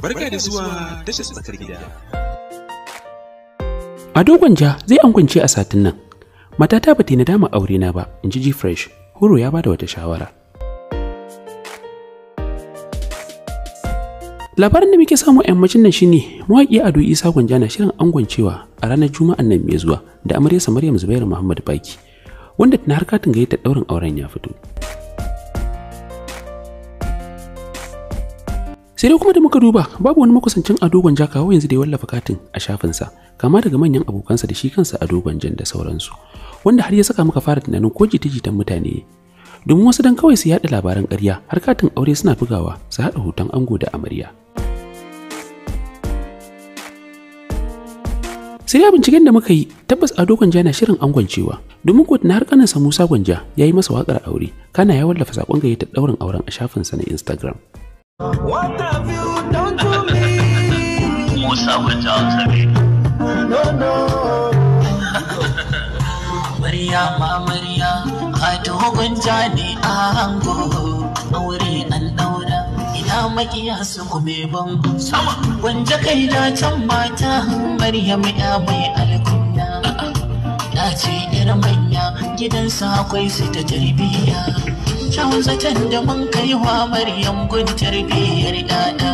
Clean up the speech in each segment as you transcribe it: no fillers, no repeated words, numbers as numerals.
Barka da zuwa tashar tsakar gida. Ado Gwanja zai angwance a Satinnan. Matata ba ta yi nadama aure na ba, in ji Gfresh. Horo ya bada wata shawara. Labarin da muke samu a yammacin nan shine mawaƙi Ado Isa Gwanja na shirin angwancewa a ranar Juma'an nan mai zuwa da amaryarsa Maryam Zubairu Muhammad Baki, wanda tana har katin gayyatar ɗaurin auren ya fito. Sai dai kuma da muka duba babu wani makusancin Ado Gwanja kawo yanzu da ya wallafa katin a shafinsa, kama daga manyan abokansa da shi kansa Ado Gwanjan da sauransu, wanda har ya saka muka fara tunanin ko jita-jitan mutane. Domin wasu dan kawai su yaɗa labaran ƙarya har katin aure suna bugawa su haɗa hoton ango da amarya. Sai ya binciken da muka yi tabbas Ado Gwanja na shirin angwancewa, domin ko har kanansa Musa Gwanja ya yi masa waƙar aure, kana ya wallafa saƙon gayyatar ɗaurin auren a shafinsa na Instagram. What have you done to me? Musa Gwanja no. Maria, Ado Gwanja ne a hango, aure an daura, ina makiya su kume bango. Sama Gwanja kai da can mata, Maryam ya mai alkunya. Ya ce ƴar manya, gidansa akwai su ta tarbiyya. Kyawun zaton da mun kai wa Maryam gun tarbiyyar ɗaɗa,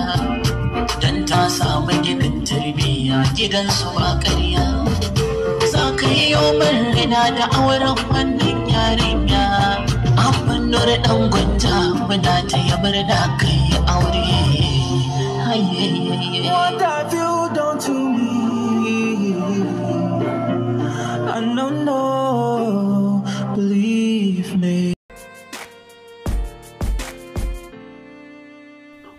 don ta samu ginin tarbiyya gidansu ba ƙarya. Za ka yi yomin rina da auren wannan yarinya, an fannar ɗan Gwanja muna ta yabar da kai aure. What have you done to me? I don't know, believe me.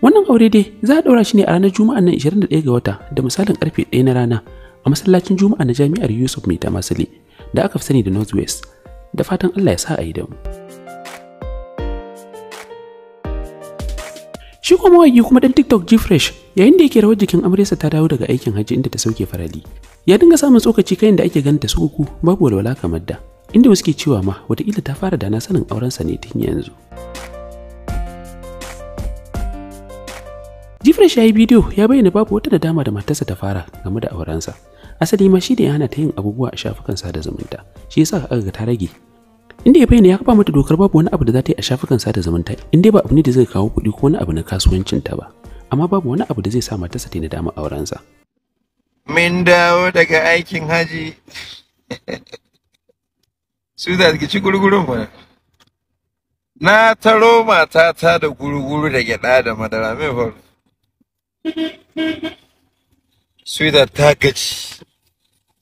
Wannan aure dai za a ɗaura shi ne a ranar Juma'an nan 21 ga wata da misalin karfe 1 na rana a masallacin Juma'a na Jami'ar Yusuf Mai Tamasile da aka fi sani da Northwest. Da fatan Allah ya sa a yi da mu. Shi kuma mawaƙi kuma ɗan TikTok Gfresh yayin da yake rawar jikin amaryarsa ta dawo daga aikin hajji inda ta sauke farali. Ya dinga samun tsokaci kayan da ake ganin ta sukuku babu walwala kamar da, inda wasu ke cewa ma wataƙila ta fara dana sanin aurensa ne tun yanzu. Gfresh ya yi bidiyo ya bayyana babu wata nadama da matarsa ta fara game da aurensa. Asali ma shi da ya hana ta yin abubuwa a shafukan sada zumunta, shi yasa aka ga ta rage. Inda ya bayyana ya kafa mata dokar babu wani abu da za ta yi a shafukan sada zumunta, inda ba abu ne da zai kawo kuɗi ko wani abu na kasuwancinta ba, amma babu wani abu da zai sa matarsa ta yi nadama aurensa. Min dawo daga aikin haji. Su da ki ci gurgurun ba. Na taro matata da gurguru da gyada da madara mai faru. Sweetheart ta gaci.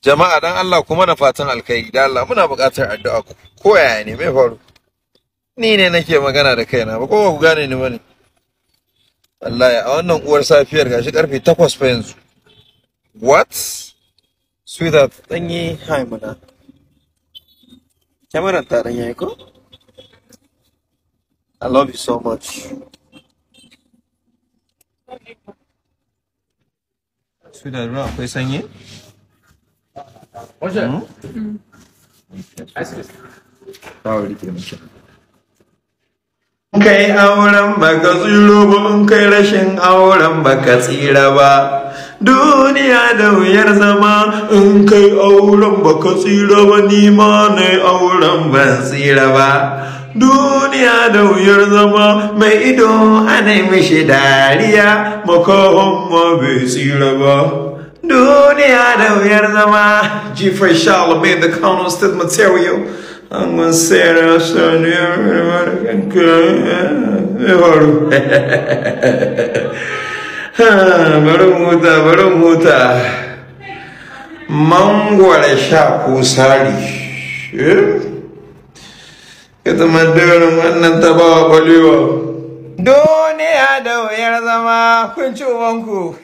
Jama'a dan Allah kuma na fatan alkai da Allah muna buƙatar addu'a ku. Ko yaya ne mai faru? Ni ne nake magana da kaina ba ko ba ku gane ni bane. Wallahi a wannan uwar safiyar gashi karfe 8 fa yanzu. What? Sweetheart dan yi hai mana. Kamera ta dan yayi ko? I love you so much. Sweetheart, ruwa akwai sanyi? Wajen? Kai auren baka tsira ba, in kai rashin auren baka tsira ba. Duniya da wuyar zama, in kai auren baka tsira ba, ni ma ne auren ban tsira ba. Duniya da wuyar zama, mai ido ana mishi dariya, makahon ma bai tsira ba. Duniya da wuyar zama. Gfresh made the corner still material. I'm gonna say that Horo. Barin huta. Mangwara sha ko sari. Ita madarin wannan ta ba kwalewa. Duniya da wuyar zama, kun ci ubanku.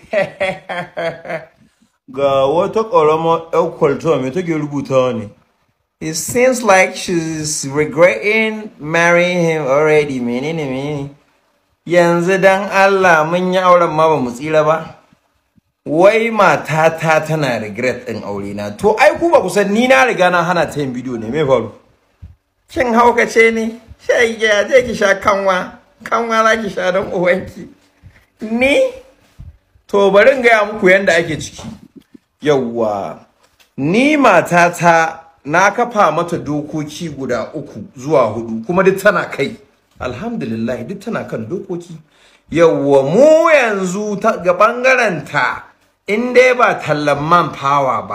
Ga wata ƙaramar ƴar kwalta mai take rubutawa ne. It seems like she's regretting marrying him already. Menene? Yanzu dan Allah mun yi auren ma ba mu tsira ba. Wai matata tana regret ɗin aure na. To ai ku ba ku san ni na riga na hana ta yin bidiyo ne, me faru? Kin haukace ne? Sai ya je ki sha kanwa. Kanwa za ki sha don uwanki. Ni To bari in gaya muku yanda ake ciki. Yawwa, ni matata na kafa mata dokoki guda 3 zuwa 4 kuma duk tana kai. Alhamdulillah duk tana kan dokoki. Yawwa mu yanzu ga bangaren ta in dai ba tallan man power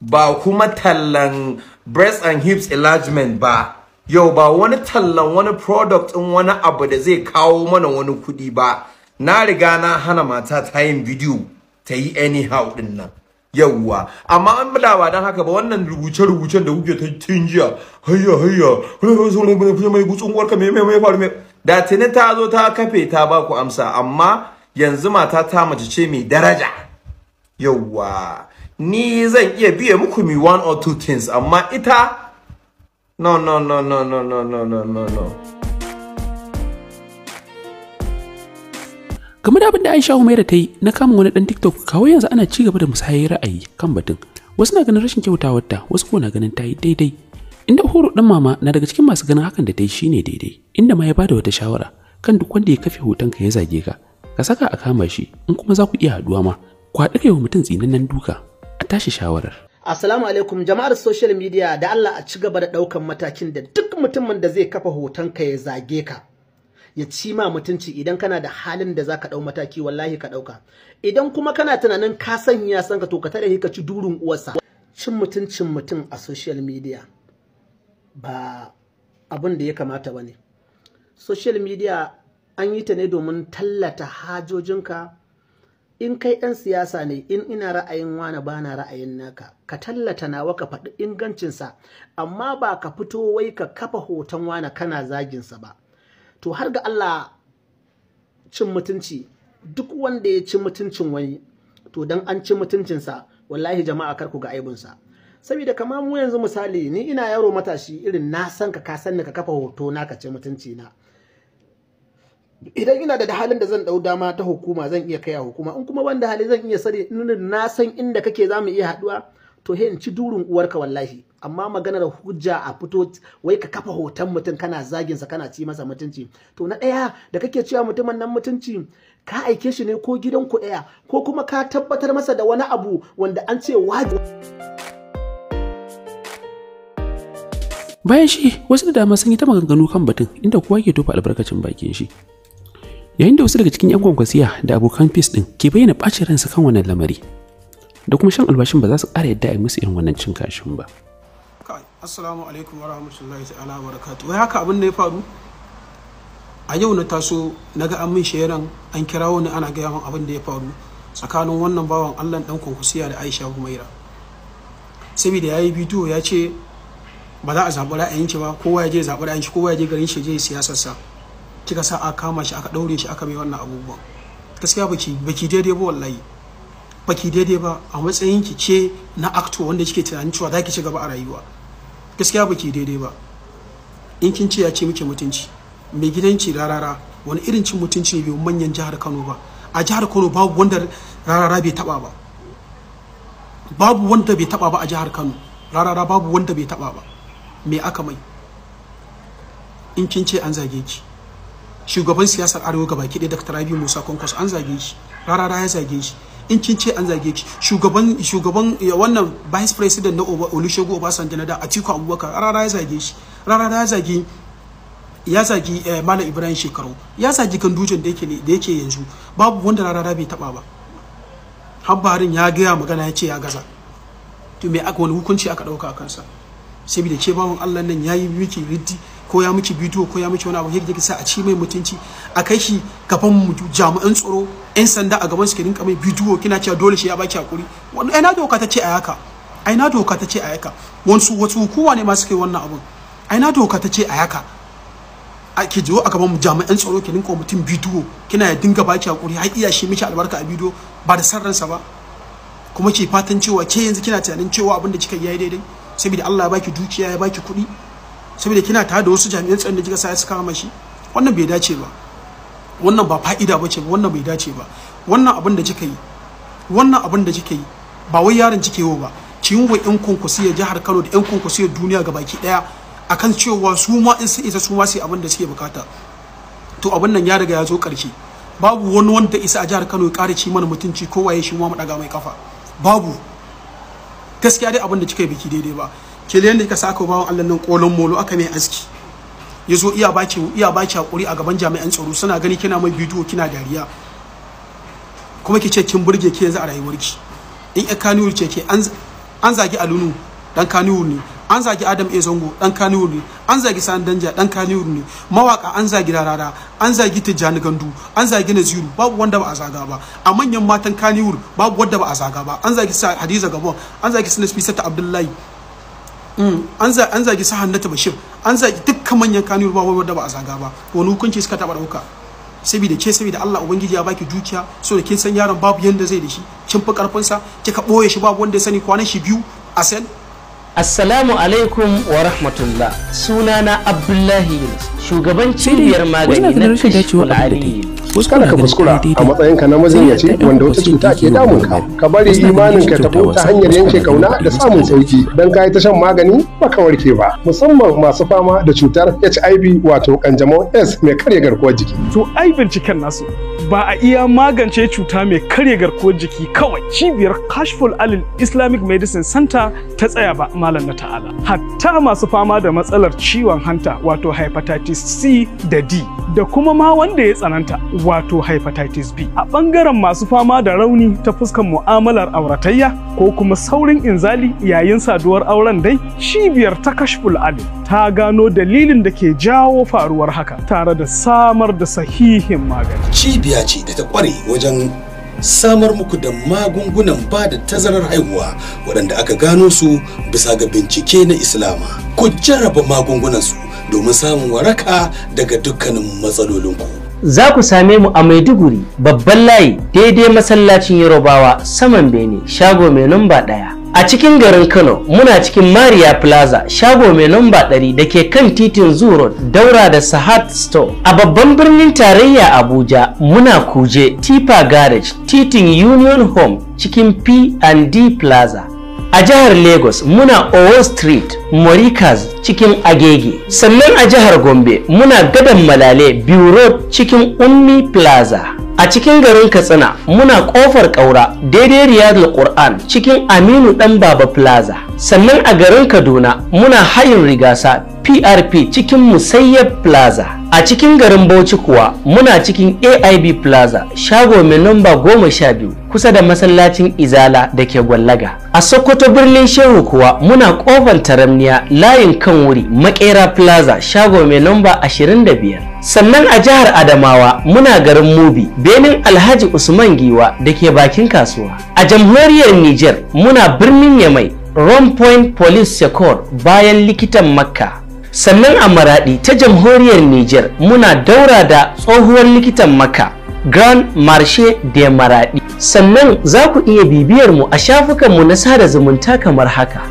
ba kuma tallan breast and hips enlargement ba. Yau ba wani tallan wani product in wani abu da zai kawo mana wani kudi ba. Na riga na hana mata ta yin video ta yi anyhow din nan. Yawwa, amma an bada ba dan haka ba wannan rubuce-rubucen da kuke ta tinjiya. Hayya, mai gutsun warka me faru me. Da tuni ta zo ta kafe ta ba ku amsa, amma yanzu mata ta mace ce mai daraja. Yawwa, ni zan iya biye muku mi 1 or 2 things, amma ita no. Game da abin da Aisha Humaira ta yi na kama wani dan TikTok kawo yanzu ana ci gaba da musayar ra'ayi kan batun. Wasu na ganin rashin kyautawarta, wasu ko na ganin ta yi daidai. Inda Horo dan mama na daga cikin masu ganin hakan da ta yi shine daidai. Inda ma ya bada wata shawara kan duk wanda ya kafe hotonka ya zage ka, ka saka a kama shi in kuma za ku iya haduwa ma. Ku haɗu kai wa mutum tsinannen duka. A tashi shawarar. Assalamu alaikum jama'ar social media, da Allah a ci gaba da daukan matakin da duk mutumin da zai kafa hotonka ya zage ka, ya ci ma mutunci. Idan kana da halin da zaka dau mataki wallahi ka dauka. Idan kuma kana tunanin ka san ya san ka, to ka tare ka ci durin uwarsa. Cin mutuncin mutum a social media ba abin da ya kamata bane. Social media an yi ta ne domin tallata hajojinka. In kai ɗan siyasa ne, in ina ra'ayin wani bana ra'ayin naka, ka tallata nawa ka faɗi ingancinsa, amma ba ka fito wai ka kafa hoton wani kana zaginsa ba. To har ga Allah, cin mutunci, duk wanda ya ci mutuncin wani, to dan an ci mutuncinsa wallahi jama'a kar ku ga aibinsa. Saboda kamar mu yanzu misali, ni ina yaro matashi irin na san ka san ni ka kafa hoto na ka ci mutunci na. Idan ina da halin da zan dau dama ta hukuma zan iya kai hukuma, in kuma wanda hali zan iya sare na san inda kake zamu iya haduwa, to he in ci durin uwarka wallahi. Amma maganar hujja a fito wai ka kafa hoton mutum kana zagin sa kana ci masa mutunci, to na daya da kake cewa mutumin nan mutunci, ka aike shi ne ko gidan ku daya, ko kuma ka tabbatar masa da wani abu wanda an ce wajibi. Bayan shi, wasu da dama sun yi ta maganganu kan batun, inda kowa ke tofa albarkacin bakin shi. Yayin da wasu daga cikin 'yan kwankwasiya da abokan fis din ke bayyana ɓacin ransu kan wannan lamari, da kuma shan albashin ba za su ƙara yadda a yi musu irin wannan cin kashin ba. Assalamu alaikum wa rahmatullahi ta'ala wa barakatuh. Wai haka abin da ya faru? A yau na taso na ga an min shayaran an kirawo ni ana gaya min abin da ya faru tsakanin wannan bawan Allah dan kwankwasiya da Aisha Humaira. Saboda yayi bidiyo ya ce ba za a zaɓi ra'ayin ki ba, kowa ya je zaɓi ra'ayin shi, kowa ya je garin shi je siyasar sa. Kika sa aka kama shi aka daure shi aka mai wannan abubuwan. Gaskiya baki daidai ba wallahi. Baki daidai ba a matsayin ki ce na actor wanda kike tunanin cewa zaki ci gaba a rayuwa. Gaskiya baki daidai ba. In kin ce ya ce miki mutunci, mai gidanki rarara wani irin cin mutunci ne bai manyan jihar Kano ba. A jihar Kano babu wanda rarara bai taba ba. Babu wanda bai taba ba a jihar Kano. Rarara babu wanda bai taba ba. Me aka mai? In kin ce an zage ki. Shugaban siyasar Arewa gabaki ɗaya Dr. Rabi Musa Kwankwaso an zage shi, rarara ya zage shi. In kin ce an zage ki, shugaban wannan vice president na Olusegun Obasanjo na da Atiku Abubakar rarara ya zage shi, rarara ya zagi Malam Ibrahim Shekaru, ya zagi Gandujin da yake yanzu, babu wanda rarara bai taba ba. Habbarin ya gaya magana ya ce ya gaza. To me aka wani hukunci aka dauka a kansa? Saboda ke bawon Allah nan yayi miki riddi ko ya miki bidiyo ko ya miki wani abu yake sa a ci mai mutunci, a kai shi gaban jami'an tsaro, 'yan sanda a gaban su ki rinka mai bidiyo kina cewa dole shi ya baki hakuri. Wannan ina doka ta ce a yaka, ina doka ta ce a yaka. Wasu hukuma ne ma suke wannan abun, ina doka ta ce a yaka. Ki zo a gaban jami'an tsaro ki rinka mutum bidiyo kina ya dinga baki hakuri har iya shi miki albarka a bidiyo ba da sarransa ba, kuma ki fatan cewa ke yanzu kina tunanin cewa abin da kika yi yayi daidai saboda Allah ya baki dukiya ya baki kuɗi, saboda kina tare da wasu jami'an tsaron da kika sa su kama shi. Wannan bai dace ba, wannan ba fa'ida bace ba, wannan bai dace ba. Wannan abin da kika yi, ba wai yaron kike yi ba, kin wa ƴan konkursiyar jihar Kano da ƴan konkursiyar duniya gabaki daya akan cewa su ma in sai isa su ma sai abin da suke bukata. To abin nan ya riga ya zo ƙarshe, babu wani wanda isa a jihar Kano ya ƙara ci mana mutunci ko waye shi mu daga mai kafa babu. Gaskiya dai abin da kika yi biki daidai ba. Ke da yanda kika saka bawon Allah nan kolon molo aka mai aski. Yazo iya baki hakuri a gaban jami'an tsaro suna gani kina mai bidiyo kina dariya. Kuma kice kin burge ki yanzu a rayuwarki. In Kaniwur ce ke an zagi Alunu dan Kaniwur ne, an zagi Adam A Zango dan Kaniwur ne, an zagi San Danja dan Kaniwur ne, mawaka an zagi Rarara, an zagi Tijjani Gandu, an zagi Naziru, babu wanda ba a zaga ba. A manyan matan Kaniwur babu wanda ba a zaga ba. An zagi Hadiza Gabon, an zagi Sinasfisata Abdullahi, an zagi Hannatu Bashir, an zagi dukkan manyan Kaniwur babu wanda ba a zaga ba. Wani hukunci suka taba dauka? Saboda Allah ubangiji ya baki dukiya, so da kin san yaron babu yanda zai da shi, kin fi karfin sa, kika boye shi babu wanda ya sani kwanan shi biyu a sel. Assalamu alaikum wa rahmatullah. Sunana Abdullahi Yunus, shugaban cibiyar magani na Kashful Aliyu. Kada ka kuskura a matsayinka na majinyaci wanda wata cuta ke damun ka. Ka bari imanin ka tabo ta hanyar yanke kauna da samun sauki. Dan ka yi ta shan magani ba ka warke ba. Musamman masu fama da cutar HIV wato kanjamau S mai karya garkuwar jiki. To ai binciken nasu ba a iya magance cuta mai karya garkuwar jiki kawai. Cibiyar Kashful Alil Islamic Medicine Center ta tsaya ba malam na ta'ala. Hatta masu fama da matsalar ciwon hanta wato hepatitis C da D da kuma ma wanda ya tsananta wato hepatitis B. A ɓangaren masu fama da rauni ta fuskar mu'amalar auratayya ko kuma saurin inzali yayin saduwar auren dai, cibiyar ta Kashful Alil ta gano dalilin da ke jawo faruwar haka tare da samar da sahihin magani. Cibiya ce da ta ƙware wajen samar muku da magungunan ba da tazarar haihuwa waɗanda aka gano su bisa ga bincike na Islama. Ku jarraba magungunansu domin samun waraka daga dukkanin matsalolinku. Za ku same mu a Maiduguri, babban layi daidai masallacin Yarobawa saman Bene, shago mai namba 1. A cikin garin Kano muna cikin Maria Plaza, shago mai namba 100 da ke kan titin Zoo Road daura da Sahat Store. A babban birnin tarayya Abuja muna Kuje Tipa Garage, titin Union Home cikin P&D Plaza. A jihar Lagos muna Owo Street, Morikas cikin Agege. Sannan a jihar Gombe muna Gadan Malale, Biu Road cikin Ummi Plaza. A cikin garin Katsina muna Kofar Kaura daidai Riyadul Qur'an cikin Aminu Dan Baba Plaza. Sannan a garin Kaduna muna Hayin Rigasa PRP cikin Musayyab Plaza. A cikin garin Bauchi kuwa muna cikin AIB Plaza, shago mai namba 12 kusa da masallacin Izala da ke Gwallaga. A Sokoto birnin Shehu kuwa muna Kofar Taramniya layin kan wuri Makera Plaza, shago mai namba 25. Sannan a jihar Adamawa muna garin Mubi, benin Alhaji Usman Giwa da ke bakin kasuwa. A jamhuriyar Niger muna birnin Yamai, Rome Point Police Secor bayan likitan Makka. Sannan a Maradi ta jamhuriyar Niger muna daura da tsohuwar likitan Makka, Grand Marché de Maradi. Sannan za ku iya bibiyar mu a shafukanmu na sada zumunta kamar haka.